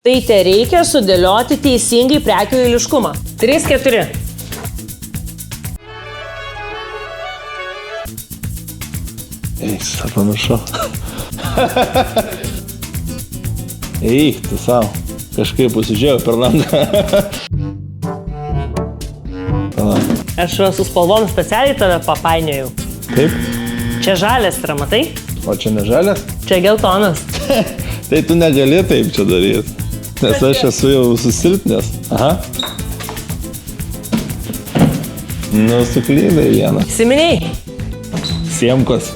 Tai tereikia sudėlioti teisingai prekių eiliškumą. 3-4. Eik, pamiršau. Eik, tu savo. Kažkaip pasižiūrėjau per langą. Aš su spalvom specialiai tave papainiojau. Taip? Čia žalias yra, matai? O čia ne žalias? Čia geltonas. Tai tu negali taip čia daryti. Nes aš esu jau susilpnęs. Aha. Nu, suklydai vieną. Siminiai. Siemkos.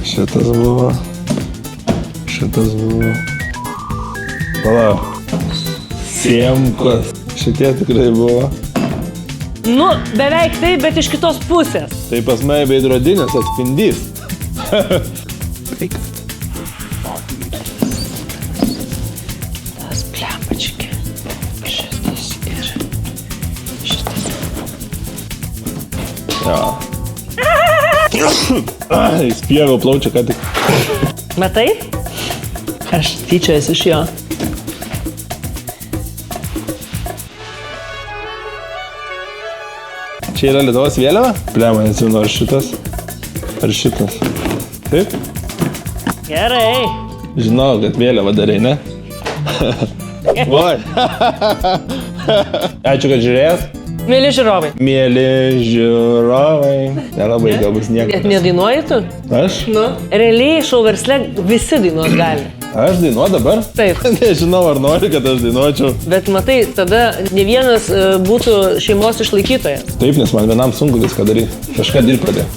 Šitas buvo. Šitas buvo. Palauk. Siemkos. Šitie tikrai buvo. Nu, beveik taip, bet iš kitos pusės. Tai pas mane veidrodinės atspindys. Eik. Tas plempački. Šitas ir šitas. Jo. Įspjėviau plaučią, ką tik. Matai? Aš tyčiuojuosi iš jo. Čia yra Lietuvos vėliava? Plema, neatsimenu, ar šitas? Ar šitas? Taip? Gerai. Žinau, kad vėliava darai, ne? Oi. Ačiū, kad žiūrėjot. Mėly žiūrovai. Mėly žiūrovai. Nelabai galbūt Net niekas. nedainuoji tu? Aš? Nu. Realiai šou versle visi dainuot gali. Aš dainuoju dabar? Taip. Nežinau, ar nori, kad aš dainuočiau. Bet matai, tada ne vienas būtų šeimos išlaikytojas. Taip, nes man vienam sunku viską daryti. Kažką dirbti pradėjo.